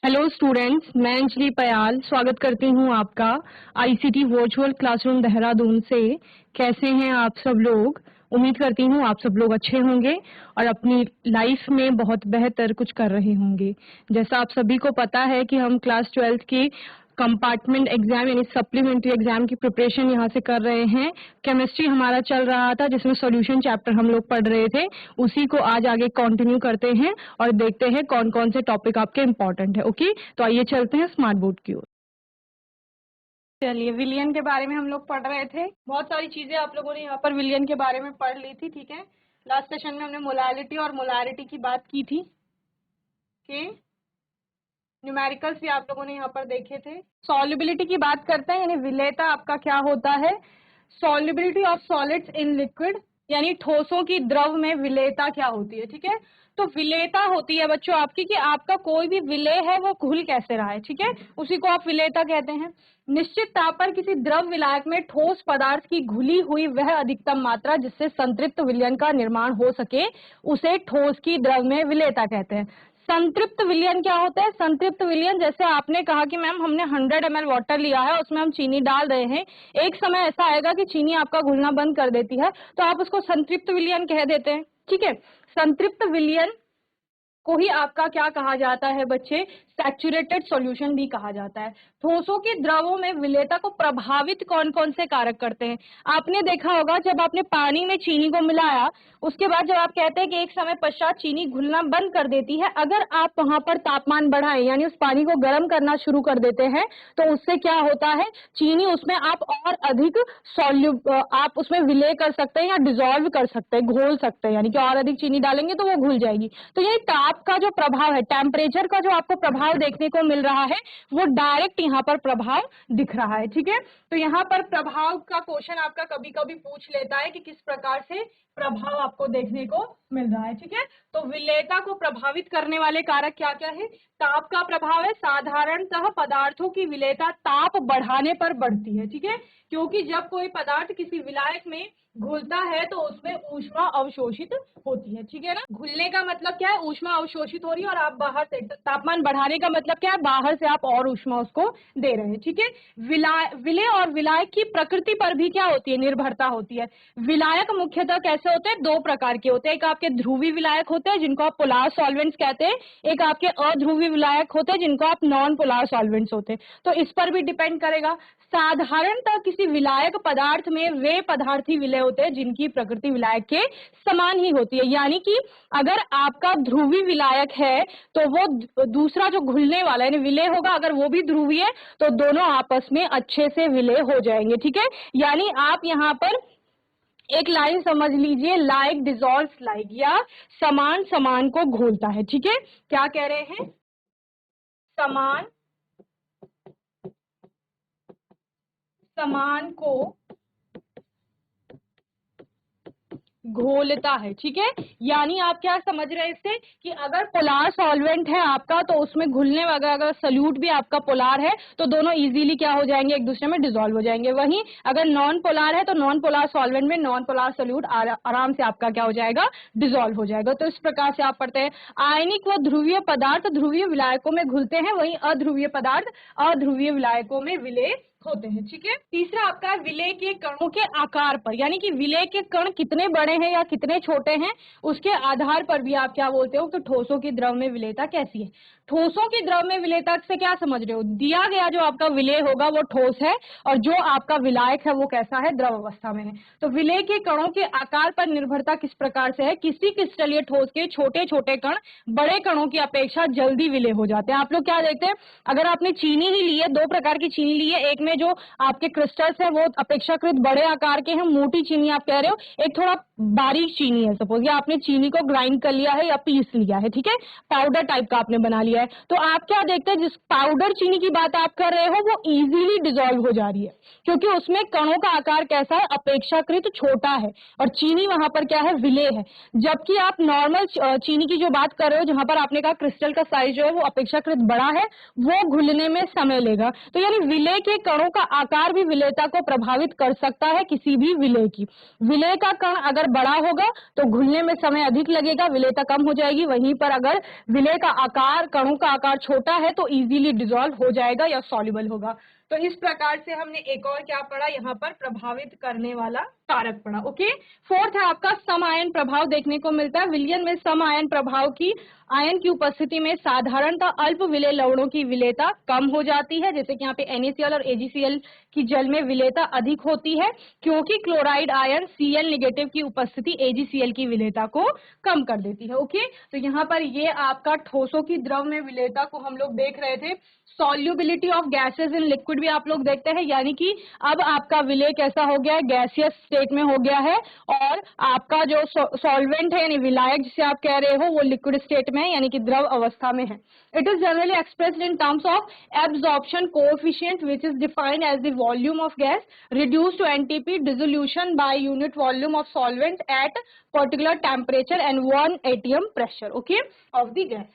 Hello students, मैं अंजलि पयाल स्वागत करती हूं आपका आईसीटी वर्चुअल क्लासरूम देहरादून से। कैसे हैं आप सब लोग? उम्मीद करती हूं आप सब लोग अच्छे होंगे और अपनी लाइफ में बहुत बेहतर कुछ कर रहे होंगे। जैसा आप सभी को पता है कि हम क्लास 12th की कंपार्टमेंट एग्जाम यानी सप्लीमेंट्री एग्जाम की प्रिपरेशन यहाँ से कर रहे हैं। केमिस्ट्री हमारा चल रहा था जिसमें सॉल्यूशन चैप्टर हम लोग पढ़ रहे थे, उसी को आज आगे कंटिन्यू करते हैं और देखते हैं कौन कौन से टॉपिक आपके इम्पोर्टेंट है। ओके, तो आइए चलते हैं स्मार्ट बोर्ड की ओर। चलिए, विलियन के बारे में हम लोग पढ़ रहे थे। बहुत सारी चीजें आप लोगों ने यहाँ पर विलियन के बारे में पढ़ ली थी। ठीक है, लास्ट सेशन में हमने मोलैलिटी और मोलैरिटी की बात की थी। ओके, न्यूमेरिकल्स भी आप लोगों ने यहाँ पर देखे थे। सॉल्युबिलिटी की बात करते हैं, यानी विलेयता आपका क्या होता है। Solubility of solids in liquid, यानी ठोसों की द्रव में विलेयता क्या होती है। ठीक है, तो विलेयता होती है बच्चों आपकी कि आपका कोई भी विलेय है वो घुल कैसे रहा है। ठीक है, उसी को आप विलेयता कहते हैं। निश्चित ताप पर किसी द्रव विलायक में ठोस पदार्थ की घुली हुई वह अधिकतम मात्रा जिससे संतृप्त विलयन का निर्माण हो सके उसे ठोस की द्रव में विलेयता कहते हैं। संतृप्त विलयन क्या होता है? संतृप्त विलयन, जैसे आपने कहा कि मैम हमने 100 ml वाटर लिया है, उसमें हम चीनी डाल रहे हैं, एक समय ऐसा आएगा कि चीनी आपका घुलना बंद कर देती है, तो आप उसको संतृप्त विलयन कह देते हैं। ठीक है, संतृप्त विलयन को ही आपका क्या कहा जाता है बच्चे? सैचुरेटेड सॉल्यूशन भी कहा जाता है। ठोसों के द्रवों में विलेयता को प्रभावित कौन कौन से कारक करते हैं? आपने देखा होगा जब आपने पानी में चीनी को मिलाया, उसके बाद जब आप कहते हैं कि एक समय पश्चात चीनी घुलना बंद कर देती है, अगर आप वहां पर तापमान बढ़ाएं यानी उस पानी को गर्म करना शुरू कर देते हैं तो उससे क्या होता है? चीनी उसमें आप और अधिक आप उसमें विलय कर सकते हैं या डिजोल्व कर सकते हैं, घोल सकते हैं, यानी कि और अधिक चीनी डालेंगे तो वो घुल जाएगी। तो ये ताप का जो प्रभाव है, टेम्परेचर का जो आपको प्रभाव देखने को मिल रहा है, वो डायरेक्ट यहाँ पर प्रभाव दिख रहा है। ठीक है, तो यहाँ पर प्रभाव का क्वेश्चन आपका कभी कभी पूछ लेता है कि किस प्रकार से प्रभाव आपको देखने को मिल रहा है। ठीक है, तो विलेयता को प्रभावित करने वाले कारक क्या क्या है? ताप का प्रभाव है। साधारणतः पदार्थों की विलेयता ताप बढ़ाने पर बढ़ती है। ठीक है, क्योंकि जब कोई पदार्थ किसी विलायक में घुलता है तो उसमें ऊष्मा अवशोषित होती है। ठीक है ना, घुलने का मतलब क्या है? ऊष्मा अवशोषित हो रही है और आप बाहर से, तापमान बढ़ाने का मतलब क्या है? बाहर से आप और ऊष्मा उसको दे रहे हैं। ठीक है, विलय और विलायक की प्रकृति पर भी क्या होती है? निर्भरता होती है। विलायक मुख्यतः कैसे होते हैं? दो प्रकार के होते हैं। एक आपके ध्रुवी विलायक होते हैं जिनको आप पोलार सॉल्वेंट्स कहते हैं, एक आपके अध्रुवी विलायक होते हैं जिनको आप नॉन पोलार सॉल्वेंट्स होते हैं। तो इस पर भी डिपेंड करेगा। साधारणतः किसी विलायक पदार्थ में वे पदार्थी विलय होते हैं जिनकी प्रकृति विलायक के समान ही होती है, यानी कि अगर आपका ध्रुवी विलायक है तो वो दूसरा जो घुलने वाला है विलय होगा, अगर वो भी ध्रुवी है तो दोनों आपस में अच्छे से विलय हो जाएंगे। ठीक है, यानी आप यहाँ पर एक लाइन समझ लीजिए, लाइक डिजॉल्व्स लाइक, या समान समान को घोलता है। ठीक है, क्या कह रहे हैं? समान समान को घोलता है। ठीक है, यानी आप क्या समझ रहे हैं इससे कि अगर पोलार सॉल्वेंट है आपका तो उसमें घुलने वगैरह, अगर सल्यूट भी आपका पोलार है तो दोनों इजीली क्या हो जाएंगे? एक दूसरे में डिसॉल्व हो जाएंगे। वहीं अगर नॉन पोलार है तो नॉन पोलार सॉल्वेंट में नॉन पोलार सल्यूट आराम से आपका क्या हो जाएगा? डिसॉल्व हो जाएगा। तो इस प्रकार से आप पढ़ते हैं आयनिक व ध्रुवीय पदार्थ ध्रुवीय विलायकों में घुलते हैं, वहीं अध्रुवीय पदार्थ अध्रुवीय विलायकों में विलय होते हैं। ठीक है, तीसरा आपका विलय के कणों के आकार पर, यानी कि विलय के कण कितने बड़े हैं या कितने छोटे हैं उसके आधार पर भी आप क्या बोलते हो कि ठोसों की द्रव में विलयता कैसी है। ठोसों की द्रव में विलयता से क्या समझ रहे हो? दिया गया जो आपका विलय होगा वो ठोस है और जो आपका विलायक है वो कैसा है? द्रव अवस्था में है। तो विलय के कणों के आकार पर निर्भरता किस प्रकार से है? किसी क्रिस्टलीय ठोस के छोटे छोटे कण बड़े कणों की अपेक्षा जल्दी विलय हो जाते हैं। आप लोग क्या देखते हैं, अगर आपने चीनी ही ली है, दो प्रकार की चीनी ली है, एक में जो आपके क्रिस्टल्स है वो अपेक्षाकृत बड़े आकार के हैं, मोटी चीनी आप कह रहे हो, एक थोड़ा बारीक चीनी है, सपोज, या आपने चीनी को ग्राइंड कर लिया है या पीस लिया है। ठीक है, पाउडर टाइप का आपने बना लिया है, तो आप क्या देखते हैं, जिस पाउडर चीनी की बात आप कर रहे हो वो इजीली डिसॉल्व हो जा रही है क्योंकि उसमें कणों का आकार कैसा है? अपेक्षाकृत छोटा है और चीनी वहां पर क्या है? विलय है। जबकि आप नॉर्मल चीनी की जो बात कर रहे हो जहां पर आपने कहा क्रिस्टल का साइज जो है वो अपेक्षाकृत बड़ा है, वो घुलने में समय लेगा। तो यानी विलय के कणों कणों का आकार भी विलेयता को प्रभावित कर सकता है किसी भी विलेय की। विलेय का कण अगर बड़ा होगा तो घुलने में समय अधिक लगेगा, विलेयता कम हो जाएगी। वहीं पर अगर विलेय का आकार, कणों का आकार छोटा है तो इजीली डिसॉल्व हो जाएगा या सॉल्युबल होगा। तो इस प्रकार से हमने एक और क्या पढ़ा, यहाँ पर प्रभावित करने वाला कारक पढ़ा। ओके, फोर्थ है आपका सम आयन प्रभाव देखने को मिलता है। विलयन में सम आयन प्रभाव की आयन की उपस्थिति में साधारणतः अल्प विलेय लवणों की विलेयता कम हो जाती है, जैसे कि यहाँ पे NaCl और AgCl की जल में विलेयता अधिक होती है, क्योंकि क्लोराइड आयन Cl नेगेटिव की उपस्थिति AgCl की विलेयता को कम कर देती है। ओके, तो यहाँ पर ये आपका ठोसों की द्रव में विलेयता को हम लोग देख रहे थे। Solubility of gases in liquid भी आप लोग देखते हैं, यानी कि अब आपका विलेय कैसा हो गया है, गैसियस स्टेट में हो गया है, और आपका जो सॉल्वेंट है यानी विलायक जिसे आप कह रहे हो वो लिक्विड स्टेट में है, यानी कि द्रव अवस्था में है। It is generally expressed in terms of absorption coefficient which is defined as the volume of gas reduced to NTP dissolution by unit volume of solvent at particular temperature and 1 atm pressure okay of the gas.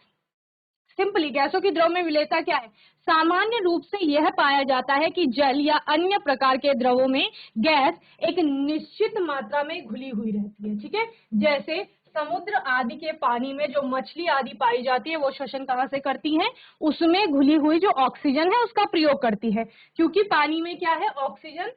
Simply गैसों की द्रव में विलेयता क्या है? सामान्य रूप से यह पाया जाता है कि जल या अन्य प्रकार के द्रवों में गैस एक निश्चित मात्रा में घुली हुई रहती है। ठीक है, जैसे समुद्र आदि के पानी में जो मछली आदि पाई जाती है वो श्वसन कहाँ से करती हैं? उसमें घुली हुई जो ऑक्सीजन है उसका प्रयोग करती है, क्योंकि पानी में क्या है, ऑक्सीजन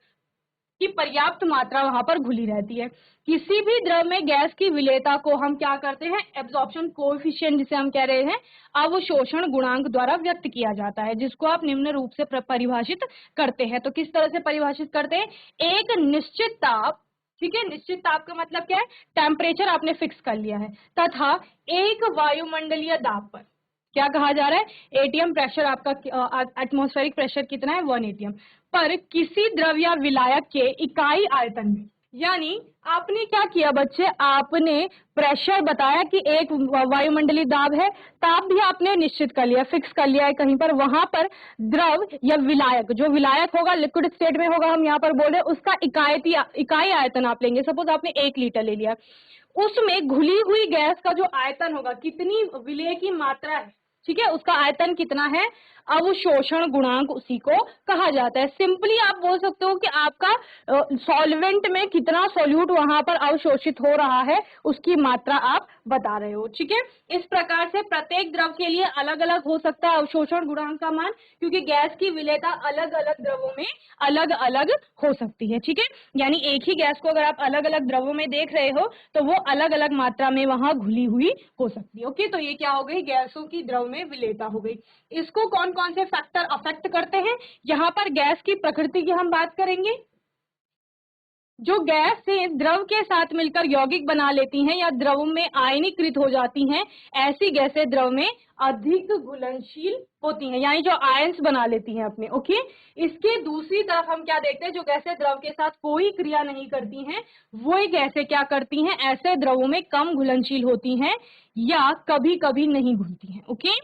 की पर्याप्त मात्रा वहां पर घुली रहती है। किसी भी द्रव में गैस की विलेयता को हम क्या करते हैं? एब्जॉर्प्शन कोएफिशिएंट जिसे हम कह रहे हैं अवशोषण गुणांक द्वारा व्यक्त किया जाता है, जिसको आप निम्न रूप से परिभाषित करते हैं। तो किस तरह से परिभाषित करते हैं? एक निश्चित ताप, ठीक है, निश्चित ताप का मतलब क्या है? टेम्परेचर आपने फिक्स कर लिया है, तथा एक वायुमंडलीय दाब पर क्या कहा जा रहा है? एटीएम प्रेशर, आपका एटमॉस्फेरिक प्रेशर कितना है? 1 atm पर किसी द्रव या विलायक के इकाई आयतन में। यानी आपने क्या किया बच्चे, आपने प्रेशर बताया कि एक वायुमंडलीय दाब है, ताप भी आपने निश्चित कर लिया, फिक्स कर लिया है कहीं पर। वहां पर द्रव या विलायक, जो विलायक होगा लिक्विड स्टेट में होगा, हम यहाँ पर बोल रहे हैं उसका इकाई आयतन आप लेंगे। सपोज आपने 1 लीटर ले लिया, उसमें घुली हुई गैस का जो आयतन होगा, कितनी विलेय की मात्रा है, ठीक है, उसका आयतन कितना है, अवशोषण गुणांक उसी को कहा जाता है। सिंपली आप बोल सकते हो कि आपका सॉल्वेंट में कितना सॉल्यूट वहां पर अवशोषित हो रहा है उसकी मात्रा आप बता रहे हो। ठीक है, इस प्रकार से प्रत्येक द्रव के लिए अलग अलग हो सकता है अवशोषण गुणांक का मान, क्योंकि गैस की विलेयता अलग अलग द्रवों में अलग अलग हो सकती है। ठीक है, यानी एक ही गैस को अगर आप अलग अलग द्रवों में देख रहे हो तो वो अलग अलग मात्रा में वहां घुली हुई हो सकती है। ओके, तो ये क्या हो गई? गैसों की द्रव में विलेयता हो गई। इसको कौन कौन से फैक्टर अफेक्ट करते हैं? यहाँ पर गैस की प्रकृति की हम बात करेंगे। जो गैस से द्रव के साथ मिलकर यौगिक बना लेती हैं या द्रव में आयनीकृत हो जाती हैं, ऐसी गैसें द्रव में अधिक घुलनशील होती हैं, यानी जो आयंस बना लेती हैं अपने। ओके, इसके दूसरी तरफ हम क्या देखते हैं? जो गैसें द्रव के साथ कोई क्रिया नहीं करती हैं, वही गैसें क्या करती हैं? ऐसे द्रवों में कम घुलनशील होती हैं या कभी कभी नहीं घुलती हैं। ओके,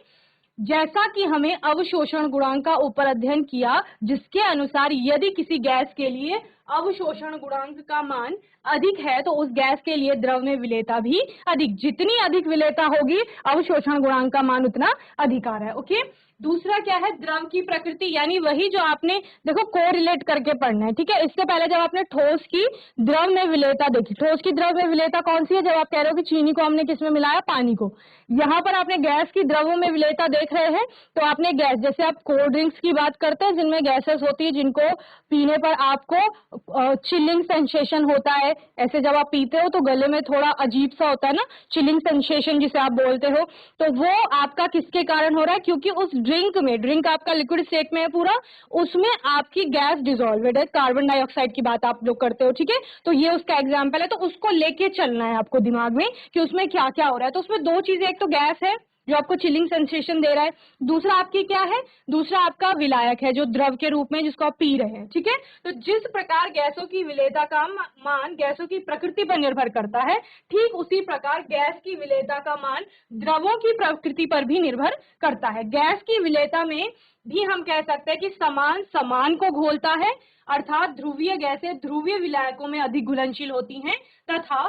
जैसा कि हमें अवशोषण गुणांक का ऊपर अध्ययन किया, जिसके अनुसार यदि किसी गैस के लिए अवशोषण गुणांक का मान अधिक है तो उस गैस के लिए द्रव में विलेयता भी अधिक, जितनी अधिक विलेयता होगी अवशोषण गुणांक का मान उतना अधिक आ रहा है। ओके, दूसरा क्या है? द्रव की प्रकृति, यानी वही जो आपने देखो कोरिलेट करके पढ़ना है। ठीक है, इससे पहले जब आपने ठोस की द्रव में विलेयता देखी, ठोस की द्रव में विलेयता कौन सी है? जब आप कह रहे हो कि चीनी को हमने किसमें मिलाया? पानी को। यहाँ पर आपने गैस की द्रवों में विलेयता देख रहे हैं, तो आपने गैस, जैसे आप कोल्ड ड्रिंक्स की बात करते हैं जिनमें गैसेस होती है, जिनको पीने पर आपको चिलिंग सेंसेशन होता है, ऐसे जब आप पीते हो तो गले में थोड़ा अजीब सा होता है ना, चिलिंग सेंसेशन जिसे आप बोलते हो, तो वो आपका किसके कारण हो रहा है? क्योंकि उस ड्रिंक आपका लिक्विड स्टेट में है पूरा, उसमें आपकी गैस डिसॉल्वेड है, कार्बन डाइऑक्साइड की बात आप लोग करते हो। ठीक है, तो ये उसका एग्जाम्पल है, तो उसको लेके चलना है आपको दिमाग में कि उसमें क्या क्या हो रहा है। तो उसमें दो चीजें, एक तो गैस है जो आपको चिलिंग सेंसेशन दे रहा है, दूसरा आपकी क्या है? दूसरा आपका विलायक है जो द्रव के रूप में जिसको आप पी रहे हैं। ठीक है, तो जिस प्रकार गैसों की विलेयता का मान गैसों की प्रकृति पर निर्भर करता है, ठीक उसी प्रकार गैस की विलेयता का मान द्रवों की प्रकृति पर भी निर्भर करता है। गैस की विलेयता में भी हम कह सकते हैं कि समान समान को घोलता है, अर्थात ध्रुवीय गैसें ध्रुवीय विलायकों में अधिक घुलनशील होती हैं तथा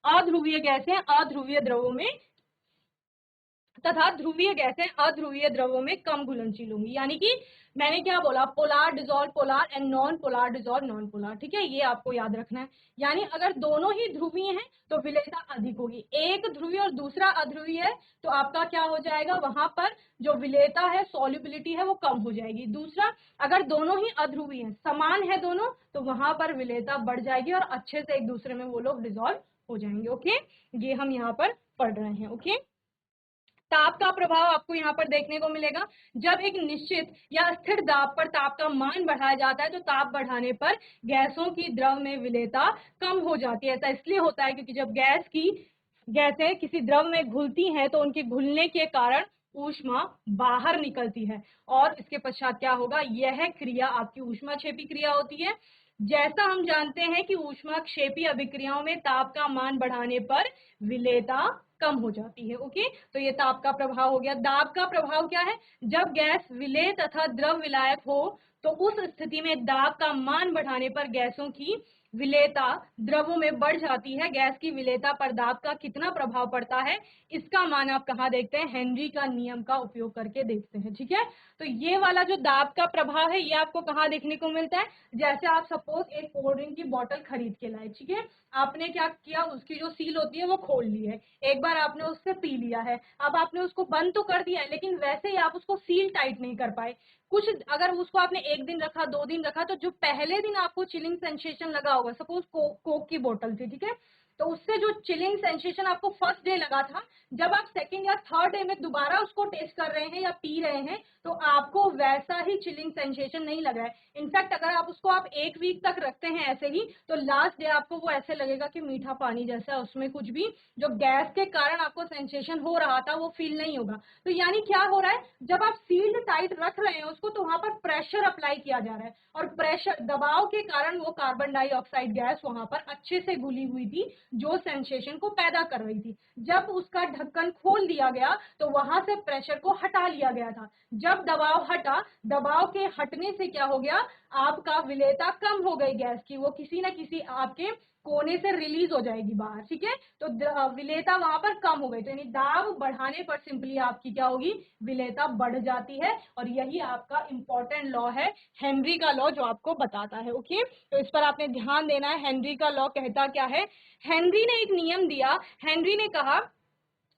अध्रुवीय गैसें अध्रुवीय द्रवों में तथा ध्रुवीय गैसें अध्रुवीय द्रवों में कम घुलनशील होंगी। यानी कि मैंने क्या बोला, polar dissolve polar and non polar dissolve non polar, ठीक है, ये आपको याद रखना है। यानी अगर दोनों ही ध्रुवीय हैं तो विलेयता अधिक होगी, एक ध्रुवीय और दूसरा अध्रुवीय है तो आपका क्या हो जाएगा, वहां पर जो विलेयता है, सॉल्युबिलिटी है, वो कम हो जाएगी। दूसरा, अगर दोनों ही अध्रुवीय हैं, समान है दोनों, तो वहां पर विलेयता बढ़ जाएगी और अच्छे से एक दूसरे में वो लोग डिजोल्व हो जाएंगे। ओके, ये हम यहाँ पर पढ़ रहे हैं। ओके, ताप का प्रभाव आपको यहाँ पर देखने को मिलेगा। जब एक निश्चित या स्थिर दाब पर ताप का मान बढ़ाया जाता है तो ताप बढ़ाने पर गैसों की द्रव में विलेयता कम हो जाती है। ऐसा इसलिए होता है क्योंकि जब गैसें किसी द्रव में घुलती हैं तो उनके घुलने के कारण ऊष्मा बाहर निकलती है और इसके पश्चात क्या होगा, यह क्रिया आपकी ऊष्माक्षेपी क्रिया होती है। जैसा हम जानते हैं कि ऊष्माक्षेपी अभिक्रियाओं में ताप का मान बढ़ाने पर विलेयता कम हो जाती है। ओके, तो ये ताप का प्रभाव हो गया। दाब का प्रभाव क्या है, जब गैस विलेय तथा द्रव विलायक हो तो उस स्थिति में दाब का मान बढ़ाने पर गैसों की विलेयता द्रवों में बढ़ जाती है। गैस की विलेयता पर दाब का कितना प्रभाव पड़ता है, इसका मान आप कहाँ देखते हैं, हेनरी का नियम का उपयोग करके देखते हैं। ठीक है, तो ये वाला जो दाब का प्रभाव है ये आपको कहाँ देखने को मिलता है, जैसे आप सपोज एक कोल्ड ड्रिंक की बोतल खरीद के लाए, ठीक है, आपने क्या किया, उसकी जो सील होती है वो खोल ली है, एक बार आपने उससे पी लिया है, अब आपने उसको बंद तो कर दिया है लेकिन वैसे ही आप उसको सील टाइट नहीं कर पाए। कुछ अगर उसको आपने एक दिन रखा, 2 दिन रखा, तो जो पहले दिन आपको चिलिंग सेंसेशन लगा होगा, सपोज कोक की बोतल थी, ठीक है, तो उससे जो चिलिंग सेंसेशन आपको फर्स्ट डे लगा था, जब आप सेकंड या थर्ड डे में दोबारा उसको टेस्ट कर रहे हैं या पी रहे हैं तो आपको वैसा ही चिलिंग सेंसेशन नहीं लग रहा है। इनफैक्ट अगर आप उसको आप 1 वीक तक रखते हैं ऐसे ही, तो लास्ट डे आपको वो ऐसे लगेगा कि मीठा पानी जैसा, उसमें कुछ भी जो गैस के कारण आपको सेंसेशन हो रहा था वो फील नहीं होगा। तो यानी क्या हो रहा है, जब आप सील्ड टाइट रख रहे हैं उसको तो वहां पर प्रेशर अप्लाई किया जा रहा है और प्रेशर दबाव के कारण वो कार्बन डाइऑक्साइड गैस वहां पर अच्छे से घुली हुई थी जो सेंसेशन को पैदा कर रही थी। जब उसका ढक्कन खोल दिया गया तो वहां से प्रेशर को हटा लिया गया था। जब दबाव हटा, दबाव के हटने से क्या हो गया, आपका विलेयता कम हो गई गैस की, वो किसी ना किसी आपके कोने से रिलीज हो जाएगी बाहर। ठीक है, तो विलेयता वहां पर कम हो गई, तो यानी दाब बढ़ाने पर सिंपली आपकी क्या होगी, विलेयता बढ़ जाती है। और यही आपका इंपॉर्टेंट लॉ है, हेनरी का लॉ, जो आपको बताता है। ओके, तो इस पर आपने ध्यान देना है। हेनरी का लॉ कहता क्या है, हेनरी ने एक नियम दिया। हेनरी ने कहा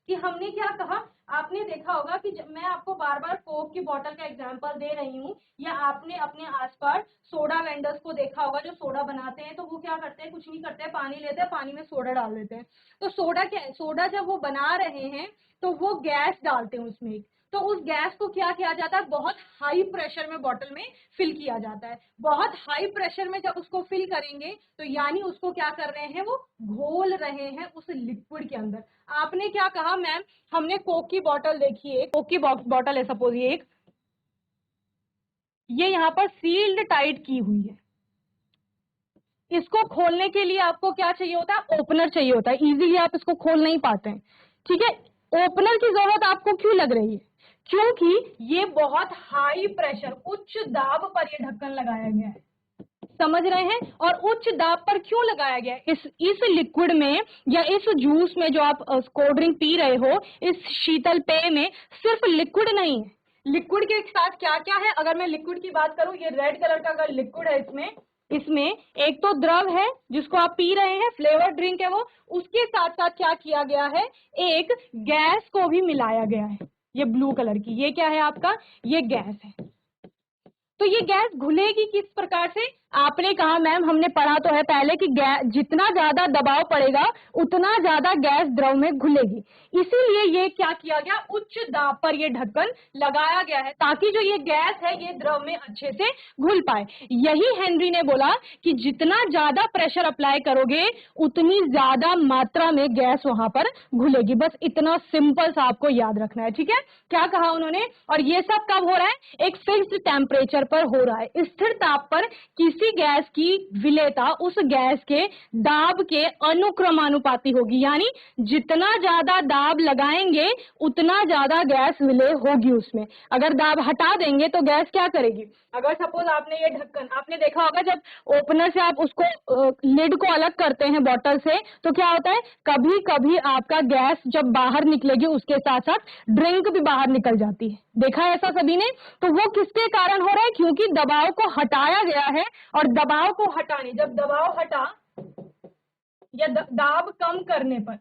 कि हमने क्या कहा, आपने देखा होगा कि मैं आपको बार बार कोक की बोतल का एग्जांपल दे रही हूँ, या आपने अपने आसपास सोडा वेंडर्स को देखा होगा जो सोडा बनाते हैं, तो वो क्या करते हैं, कुछ नहीं करते हैं, पानी लेते हैं, पानी में सोडा डाल देते हैं। तो सोडा क्या है, सोडा जब वो बना रहे हैं तो वो गैस डालते हैं उसमें, तो उस गैस को क्या किया जाता है, बहुत हाई प्रेशर में बॉटल में फिल किया जाता है। बहुत हाई प्रेशर में जब उसको फिल करेंगे तो यानी उसको क्या कर रहे हैं, वो घोल रहे हैं उस लिक्विड के अंदर। आपने क्या कहा, मैम हमने कोक की बोतल देखी है, कोक की बोतल है सपोज ये यहाँ पर सील्ड टाइट की हुई है, इसको खोलने के लिए आपको क्या चाहिए होता है, ओपनर चाहिए होता है, इजीली आप इसको खोल नहीं पाते हैं। ठीक है, ओपनर की जरूरत आपको क्यों लग रही है, क्योंकि ये बहुत हाई प्रेशर, उच्च दाब पर ये ढक्कन लगाया गया है, समझ रहे हैं। और उच्च दाब पर क्यों लगाया गया है, इस लिक्विड में या इस जूस में जो आप कोल्ड ड्रिंक पी रहे हो, इस शीतल पेय में सिर्फ लिक्विड नहीं है, लिक्विड के साथ क्या क्या है, अगर मैं लिक्विड की बात करूं, ये रेड कलर का अगर लिक्विड है, इसमें एक तो द्रव है जिसको आप पी रहे हैं, फ्लेवर ड्रिंक है वो, उसके साथ साथ क्या किया गया है, एक गैस को भी मिलाया गया है, ये ब्लू कलर की, ये क्या है आपका, ये गैस है। तो ये गैस घुलेगी किस प्रकार से, आपने कहा मैम हमने पढ़ा तो है पहले कि जितना ज्यादा दबाव पड़ेगा उतना ज्यादा गैस द्रव में घुलेगी, इसीलिए ये क्या किया गया, उच्च दाब पर ये ढक्कन लगाया गया है ताकि जो ये गैस है ये द्रव में अच्छे से घुल पाए। यही हेनरी ने बोला कि जितना ज्यादा प्रेशर अप्लाई करोगे उतनी ज्यादा मात्रा में गैस वहां पर घुलेगी। बस इतना सिंपल सा आपको याद रखना है। ठीक है, क्या कहा उन्होंने, और ये सब कब हो रहा है, एक फिक्स्ड टेम्परेचर पर हो रहा है, स्थिर ताप पर किसी किसी गैस की विलेयता उस गैस के दाब के अनुक्रमानुपाती होगी, यानी जितना ज्यादा दाब लगाएंगे उतना ज्यादा गैस विलेय होगी उसमें। अगर दाब हटा देंगे तो गैस क्या करेगी? अगर सपोज आपने ये ढक्कन, आपने देखा होगा जब ओपनर से आप उसको लिड को अलग करते हैं बॉटल से, तो क्या होता है, कभी कभी आपका गैस जब बाहर निकलेगी उसके साथ साथ ड्रिंक भी बाहर निकल जाती है। देखा है ऐसा सभी ने? तो वो किसके कारण हो रहा है? क्योंकि दबाव को हटाया गया है, और दबाव को हटाने, जब दबाव हटा या दाब कम करने पर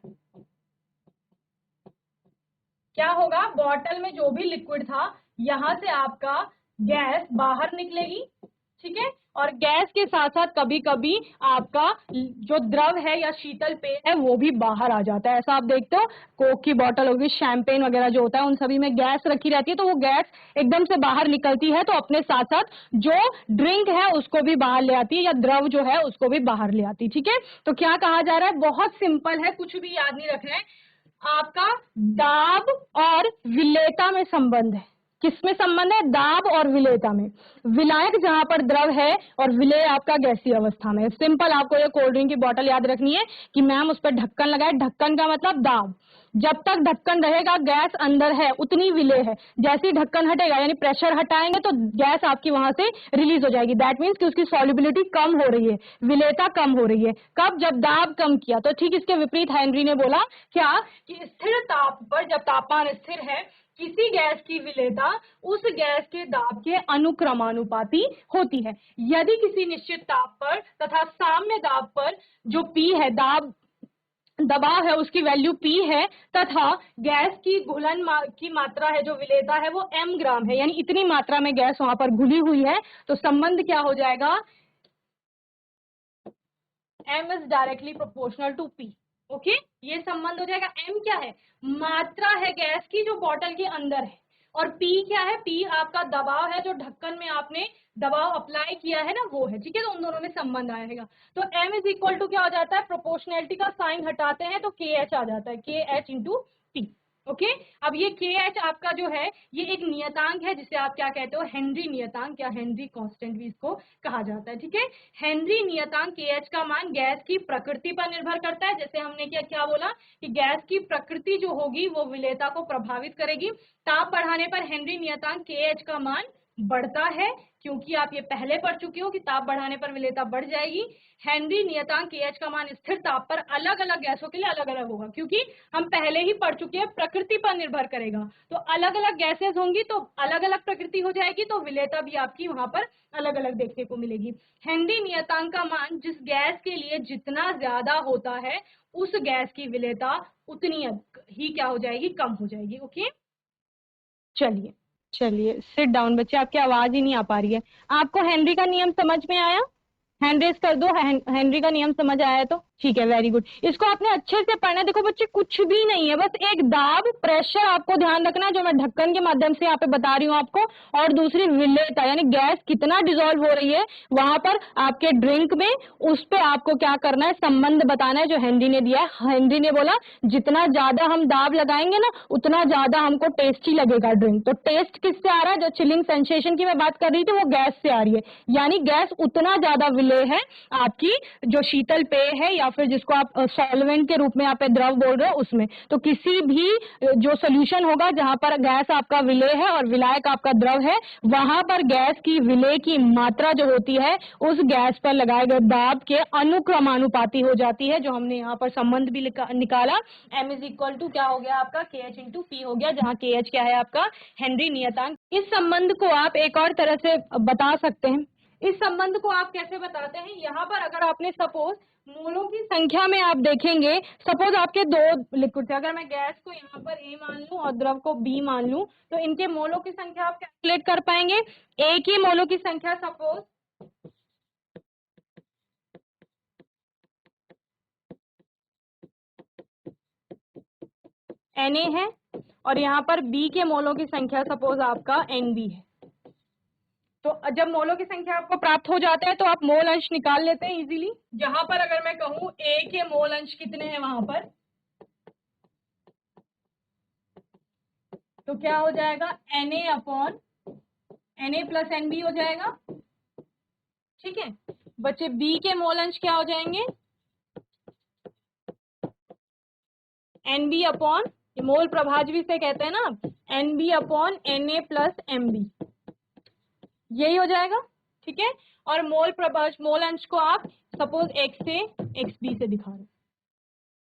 क्या होगा, बॉटल में जो भी लिक्विड था यहां से आपका गैस बाहर निकलेगी, ठीक है, और गैस के साथ साथ कभी कभी आपका जो द्रव है या शीतल पेय है वो भी बाहर आ जाता है। ऐसा आप देखते हो, कोक की बोतल होगी, शैंपेन वगैरह जो होता है, उन सभी में गैस रखी रहती है, तो वो गैस एकदम से बाहर निकलती है, तो अपने साथ साथ जो ड्रिंक है उसको भी बाहर ले आती है, या द्रव जो है उसको भी बाहर ले आती है, ठीक है। तो क्या कहा जा रहा है, बहुत सिंपल है, कुछ भी याद नहीं रखना है, आपका दाब और विलेयता में संबंध है। किसमें संबंध है? दाब और विलेयता में। विलायक जहां पर द्रव है और विलेय आपका गैसीय अवस्था में। सिंपल आपको ये कोल्ड ड्रिंक की बोतल याद रखनी है कि मैम उस पर ढक्कन लगाए, ढक्कन का मतलब दाब। जब तक ढक्कन रहेगा गैस अंदर है उतनी विलेय है, जैसे ही ढक्कन हटेगा यानी प्रेशर हटाएंगे तो गैस आपकी वहां से रिलीज हो जाएगी। दैट मीन्स कि उसकी सॉल्युबिलिटी कम हो रही है, विलेयता कम हो रही है। कब? जब दाब कम किया। तो ठीक इसके विपरीत हेनरी ने बोला क्या, कि स्थिर ताप पर, जब तापमान स्थिर है, किसी गैस की विलेयता उस गैस के दाब के अनुक्रमानुपाती होती है। यदि किसी निश्चित ताप पर तथा साम्य दाब पर जो पी है, दबाव है, उसकी वैल्यू P है, तथा गैस की घुलन की मात्रा है, जो विलेयता है, वो m ग्राम है, यानी इतनी मात्रा में गैस वहां पर घुली हुई है, तो संबंध क्या हो जाएगा? m is directly proportional to P। Okay, ये संबंध हो जाएगा। m क्या है? मात्रा है गैस की जो बॉटल के अंदर है, और P क्या है? P आपका दबाव है, जो ढक्कन में आपने दबाव अप्लाई किया है ना, वो है, ठीक है। तो उन दोनों में संबंध आएगा। तो m इज इक्वल टू क्या हो जाता है, प्रोपोर्शनैलिटी का साइन हटाते हैं तो KH आ जाता है, KH इंटू P। ओके, अब ये KH आपका जो है ये एक नियतांक है, जिसे आप क्या कहते हो, हेनरी नियतांक या हेनरी कांस्टेंट भी इसको कहा जाता है, ठीक है। हेनरी नियतांक KH का मान गैस की प्रकृति पर निर्भर करता है। जैसे हमने क्या बोला कि गैस की प्रकृति जो होगी वो विलेयता को प्रभावित करेगी। ताप बढ़ाने पर हेनरी नियतांक KH का मान बढ़ता है, क्योंकि आप ये पहले पढ़ चुके हो कि ताप बढ़ाने पर विलेयता बढ़ जाएगी। हेनरी नियतांक KH का मान स्थिर ताप पर अलग अलग गैसों के लिए अलग अलग होगा, क्योंकि हम पहले ही पढ़ चुके हैं प्रकृति पर निर्भर करेगा। तो अलग अलग गैसेस होंगी तो अलग अलग प्रकृति हो जाएगी, तो विलेयता भी आपकी वहां पर अलग अलग देखने को मिलेगी। हेनरी नियतांक का मान जिस गैस के लिए जितना ज्यादा होता है उस गैस की विलेयता उतनी ही क्या हो जाएगी, कम हो जाएगी। ओके, चलिए चलिए सिट डाउन बच्चे, आपकी आवाज ही नहीं आ पा रही है। आपको हेनरी का नियम समझ में आया? हैंड रेस कर दो। हेनरी का नियम समझ आया तो ठीक है, वेरी गुड। इसको आपने अच्छे से पढ़ना है। देखो बच्चे, कुछ भी नहीं है, बस एक दाब, प्रेशर आपको ध्यान रखना है, जो मैं ढक्कन के माध्यम से यहाँ पे बता रही हूँ आपको, और दूसरी विलेयता, यानी गैस कितना डिसॉल्व हो रही है वहां पर आपके ड्रिंक में, उस पे आपको क्या करना है, संबंध बताना है जो हेनरी ने दिया है। हेनरी ने बोला जितना ज्यादा हम दाब लगाएंगे ना उतना ज्यादा हमको टेस्टी लगेगा ड्रिंक। तो टेस्ट किससे आ रहा है? जो चिलिंग सेंसेशन की मैं बात कर रही थी वो गैस से आ रही है, यानी गैस उतना ज्यादा विलेय है आपकी जो शीतल पेय है, या फिर जिसको आप सॉल्वेंट के रूप में यहाँ पे द्रव बोल रहे हो उसमें। तो किसी भी जो सोल्यूशन होगा जहां पर गैस आपका विलेय है और विलायक आपका द्रव है, वहां पर गैस की विलेय की मात्रा जो होती है उस गैस पर लगाए गए दाब के अनुक्रमानुपाती हो जाती है, जो हमने यहाँ पर संबंध भी निकाला। m इज इक्वल टू क्या हो गया आपका, KH इंटू P हो गया, जहाँ KH क्या है आपका, हेनरी नियतांक। इस संबंध को आप एक और तरह से बता सकते हैं। इस संबंध को आप कैसे बताते हैं? यहाँ पर अगर आपने सपोज मोलों की संख्या में आप देखेंगे, सपोज आपके दो लिक्विड थे, अगर मैं गैस को यहाँ पर A मान लूं और द्रव को B मान लूं, तो इनके मोलों की संख्या आप कैलकुलेट कर पाएंगे। A की मोलों की संख्या सपोज Na है, और यहाँ पर B के मोलों की संख्या सपोज आपका Nb है। तो जब मोलों की संख्या आपको प्राप्त हो जाता है तो आप मोल अंश निकाल लेते हैं इजीली। जहां पर अगर मैं कहूं A के मोल अंश कितने हैं वहां पर, तो क्या हो जाएगा, Na upon Na plus Nb हो जाएगा, ठीक है बच्चे, बी के मोल अंश क्या हो जाएंगे, एनबी अपॉन, मोल प्रभाजवी से कहते हैं ना, NB upon N A plus M B, यही हो जाएगा। ठीक है, और मोल अंश को आप सपोज एक्स से एक्स बी से दिखा रहे,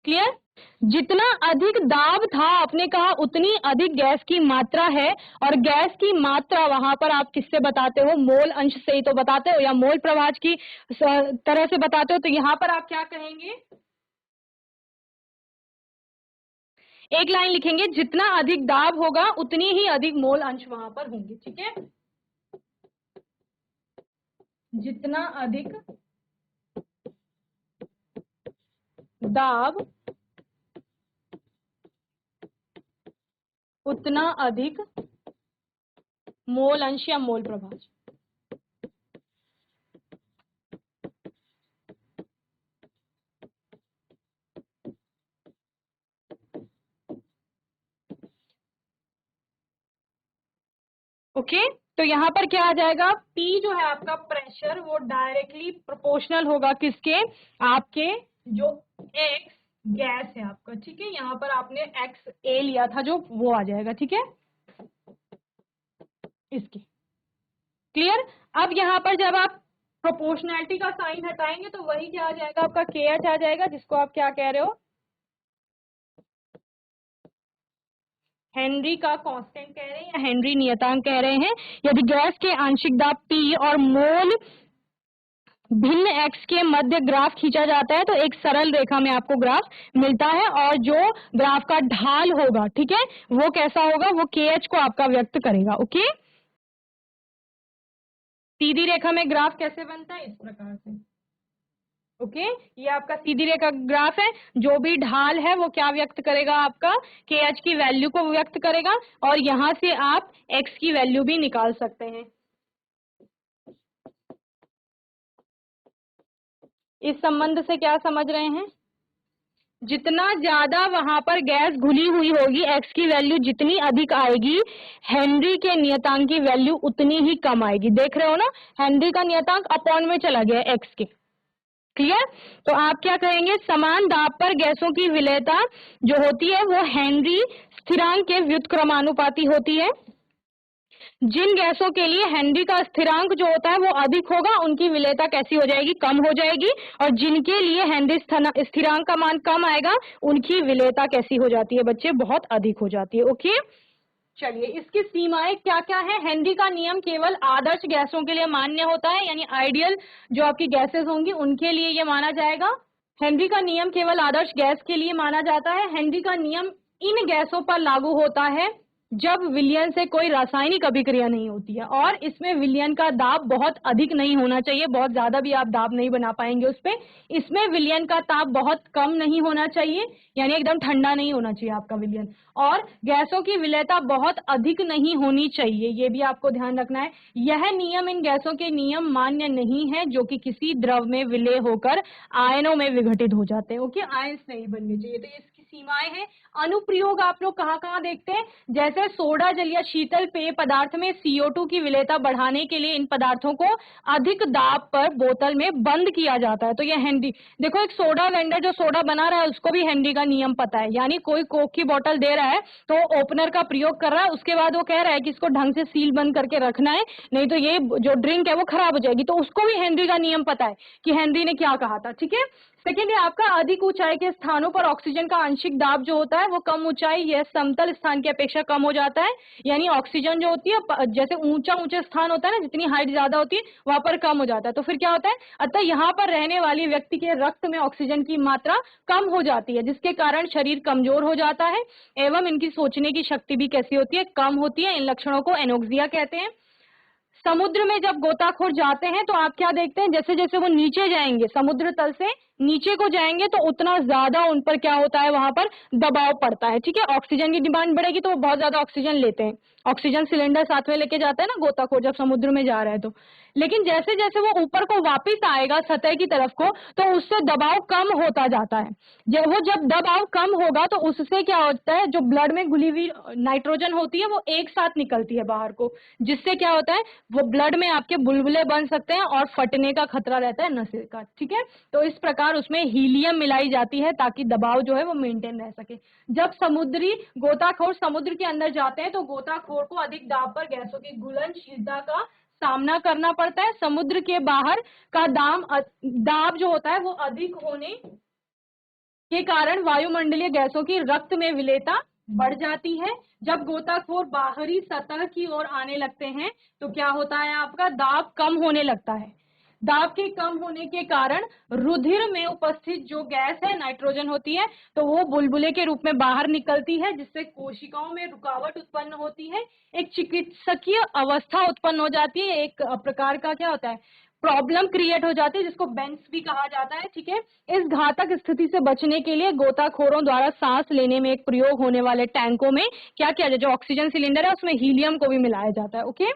क्लियर। जितना अधिक दाब था आपने कहा उतनी अधिक गैस की मात्रा है, और गैस की मात्रा वहां पर आप किससे बताते हो, मोल अंश से ही तो बताते हो, या मोल प्रभाज की तरह से बताते हो। तो यहां पर आप क्या कहेंगे, एक लाइन लिखेंगे, जितना अधिक दाब होगा उतनी ही अधिक मोल अंश वहां पर होंगे। ठीक है, जितना अधिक दाब उतना अधिक मोल अंश या मोल प्रभाज। ओके तो यहाँ पर क्या आ जाएगा, P जो है आपका प्रेशर वो डायरेक्टली प्रोपोर्शनल होगा किसके, आपके जो X गैस है आपका। ठीक है, यहाँ पर आपने XA लिया था जो, वो आ जाएगा। ठीक है, इसके क्लियर। अब यहाँ पर जब आप प्रोपोर्शनैलिटी का साइन हटाएंगे तो वही क्या आ जाएगा, आपका KH आ जाएगा, जिसको आप क्या कह रहे हो, हेनरी का कांस्टेंट कह रहे हैं या हेनरी नियतांक कह रहे हैं। यदि गैस के आंशिक दाब P और मोल भिन्न x के मध्य ग्राफ खींचा जाता है तो एक सरल रेखा में आपको ग्राफ मिलता है, और जो ग्राफ का ढाल होगा, ठीक है, वो कैसा होगा, वो KH को आपका व्यक्त करेगा। ओके, सीधी रेखा में ग्राफ कैसे बनता है, इस प्रकार से। ओके, ये आपका सीधी रेखा ग्राफ है, जो भी ढाल है वो क्या व्यक्त करेगा, आपका KH की वैल्यू को व्यक्त करेगा, और यहां से आप x की वैल्यू भी निकाल सकते हैं। इस संबंध से क्या समझ रहे हैं, जितना ज्यादा वहां पर गैस घुली हुई होगी, x की वैल्यू जितनी अधिक आएगी, हेनरी के नियतांक की वैल्यू उतनी ही कम आएगी। देख रहे हो ना, हेनरी का नियतांक अपॉन में चला गया x के। क्लियर, तो आप क्या कहेंगे, समान दाब पर गैसों की विलेयता जो होती है वो हेनरी स्थिरांक के व्युत्क्रमानुपाती होती है। जिन गैसों के लिए हेनरी का स्थिरांक जो होता है वो अधिक होगा, उनकी विलेयता कैसी हो जाएगी, कम हो जाएगी, और जिनके लिए हेनरी स्थिरांक का मान कम आएगा, उनकी विलेयता कैसी हो जाती है बच्चे, बहुत अधिक हो जाती है। ओके, चलिए इसकी सीमाएं क्या क्या है। हेनरी का नियम केवल आदर्श गैसों के लिए मान्य होता है, यानी आइडियल जो आपकी गैसेस होंगी उनके लिए ये माना जाएगा। हेनरी का नियम केवल आदर्श गैस के लिए माना जाता है। हेनरी का नियम इन गैसों पर लागू होता है जब विलयन से कोई रासायनिक अभिक्रिया नहीं होती है, और इसमें विलयन का दाब बहुत अधिक नहीं होना चाहिए, बहुत ज्यादा भी आप दाब नहीं बना पाएंगे उस पे। इसमें विलयन का ताप बहुत कम नहीं होना चाहिए, यानी एकदम ठंडा नहीं होना चाहिए आपका विलयन, और गैसों की विलेयता बहुत अधिक नहीं होनी चाहिए, ये भी आपको ध्यान रखना है। यह नियम इन गैसों के नियम मान्य नहीं है जो कि किसी द्रव में विलय होकर आयनों में विघटित हो जाते हैं। ओके, आयंस नहीं बनने चाहिए, तो इसकी सीमाएं हैं। अनुप्रयोग आप लोग कहाँ कहाँ देखते हैं, जैसे सोडा जल या शीतल पेय पदार्थ में CO2 की विलेयता बढ़ाने के लिए इन पदार्थों को अधिक दाब पर बोतल में बंद किया जाता है। तो ये हेनरी, देखो एक सोडा वेंडर जो सोडा बना रहा है उसको भी हेनरी का नियम पता है, यानी कोई कोक की बोतल दे रहा है तो ओपनर का प्रयोग कर रहा है, उसके बाद वो कह रहा है कि इसको ढंग से सील बंद करके रखना है, नहीं तो ये जो ड्रिंक है वो खराब हो जाएगी, तो उसको भी हेनरी का नियम पता है कि हेनरी ने क्या कहा था। ठीक है, सेकेंड है आपका, अधिक ऊंचाई के स्थानों पर ऑक्सीजन का आंशिक दाब जो होता है वो कम ऊंचाई या समतल स्थान की अपेक्षा कम हो जाता है, यानी ऑक्सीजन जो होती है जैसे ऊंचा स्थान होता है ना, जितनी हाइट ज्यादा होती है वहां पर कम हो जाता है, तो फिर क्या होता है, अतः यहाँ पर रहने वाली व्यक्ति के रक्त में ऑक्सीजन की मात्रा कम हो जाती है, जिसके कारण शरीर कमजोर हो जाता है एवं इनकी सोचने की शक्ति भी कैसी होती है, कम होती है। इन लक्षणों को एनोक्सिया कहते हैं। समुद्र में जब गोताखोर जाते हैं तो आप क्या देखते हैं, जैसे जैसे वो नीचे जाएंगे, समुद्र तल से नीचे को जाएंगे तो उतना ज्यादा उन पर क्या होता है, वहां पर दबाव पड़ता है। ठीक है, ऑक्सीजन की डिमांड बढ़ेगी तो वो बहुत ज्यादा ऑक्सीजन लेते हैं, ऑक्सीजन सिलेंडर साथ में लेके जाता है ना गोताखोर जब समुद्र में जा रहा है तो। लेकिन जैसे जैसे वो ऊपर को वापस आएगा सतह की तरफ को, तो उससे दबाव कम होता जाता है। जब दबाव कम होगा तो उससे क्या होता है, जो ब्लड में घुली हुई नाइट्रोजन होती है वो एक साथ निकलती है बाहर को, जिससे क्या होता है, वो ब्लड में आपके बुलबुले बन सकते हैं और फटने का खतरा रहता है नसें का। ठीक है, तो इस प्रकार उसमें हीलियम मिलाई जाती है ताकि दबाव जो है वो मेंटेन रह सके। जब समुद्री गोताखोर समुद्र के अंदर जाते हैं तो गोताखोर को अधिक दाब पर गैसों की घुलनशीलता का सामना करना पड़ता है। समुद्र के बाहर का दाब जो होता है वो अधिक होने के कारण वायुमंडलीय गैसों की रक्त में विलेयता बढ़ जाती है। जब गोताखोर बाहरी सतह की ओर आने लगते हैं तो क्या होता है, आपका दाब कम होने लगता है। दाब के कम होने के कारण रुधिर में उपस्थित जो गैस है नाइट्रोजन होती है, तो वो बुलबुले के रूप में बाहर निकलती है, जिससे कोशिकाओं में रुकावट उत्पन्न होती है, एक चिकित्सकीय अवस्था उत्पन्न हो जाती है, एक प्रकार का क्या होता है, प्रॉब्लम क्रिएट हो जाती है, जिसको बेंस भी कहा जाता है। ठीक है, इस घातक स्थिति से बचने के लिए गोताखोरों द्वारा सांस लेने में एक प्रयोग होने वाले टैंकों में क्या किया जाए, जो ऑक्सीजन सिलेंडर है उसमें हीलियम को भी मिलाया जाता है। ओके,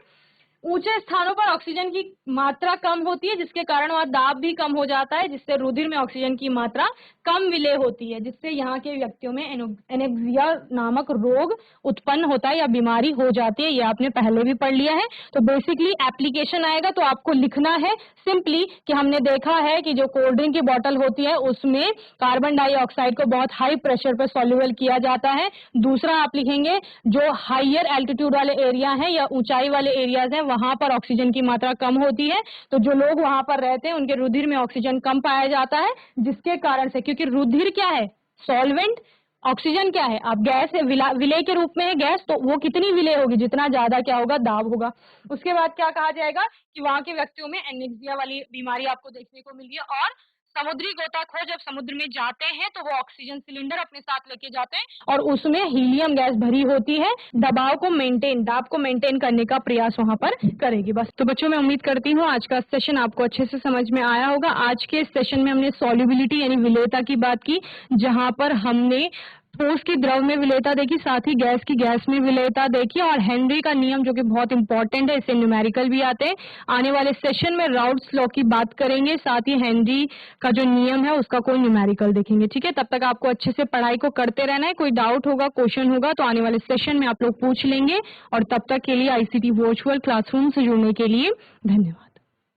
ऊंचे स्थानों पर ऑक्सीजन की मात्रा कम होती है, जिसके कारण वहां दाब भी कम हो जाता है, जिससे रुधिर में ऑक्सीजन की मात्रा कम विलेय होती है, जिससे यहाँ के व्यक्तियों में एनेक्सिया नामक रोग उत्पन्न होता है या बीमारी हो जाती है। ये आपने पहले भी पढ़ लिया है। तो बेसिकली एप्लीकेशन आएगा तो आपको लिखना है सिंपली कि हमने देखा है कि जो कोल्ड ड्रिंक की बोतल होती है उसमें कार्बन डाइऑक्साइड को बहुत हाई प्रेशर पर सॉल्युबल किया जाता है। दूसरा आप लिखेंगे जो हाइयर एल्टीट्यूड वाले एरिया है या ऊंचाई वाले एरियाज है वहां पर ऑक्सीजन की मात्रा कम होती है, तो जो लोग वहां पर रहते हैं उनके रुधिर में ऑक्सीजन कम पाया जाता है, जिसके कारण से, क्योंकि रुधिर क्या है, सॉल्वेंट, ऑक्सीजन क्या है, आप गैस है, विलेय के रूप में है गैस, तो वो कितनी विलेय होगी, जितना ज्यादा क्या होगा, दाब होगा। उसके बाद क्या कहा जाएगा कि वहां के व्यक्तियों में एनेक्सिया वाली बीमारी आपको देखने को मिली है। और समुद्री गोताखोर जब समुद्र में जाते हैं तो वो ऑक्सीजन सिलेंडर अपने साथ लेके जाते हैं और उसमें हीलियम गैस भरी होती है, दाब को मेंटेन करने का प्रयास वहां पर करेगी। बस तो बच्चों, मैं उम्मीद करती हूँ आज का सेशन आपको अच्छे से समझ में आया होगा। आज के सेशन में हमने सॉल्युबिलिटी यानी विलेयता की बात की, जहां पर हमने ठोस की द्रव में विलेयता देखी, साथ ही गैस की गैस में विलेयता देखी, और हेनरी का नियम जो कि बहुत इंपॉर्टेंट है, इससे न्यूमेरिकल भी आते हैं। आने वाले सेशन में राउट्स लॉ की बात करेंगे, साथ ही हेनरी का जो नियम है उसका कोई न्यूमेरिकल देखेंगे। ठीक है, तब तक आपको अच्छे से पढ़ाई को करते रहना है। कोई डाउट होगा, क्वेश्चन होगा तो आने वाले सेशन में आप लोग पूछ लेंगे। और तब तक के लिए आईसीटी वर्चुअल क्लासरूम से जुड़ने के लिए धन्यवाद।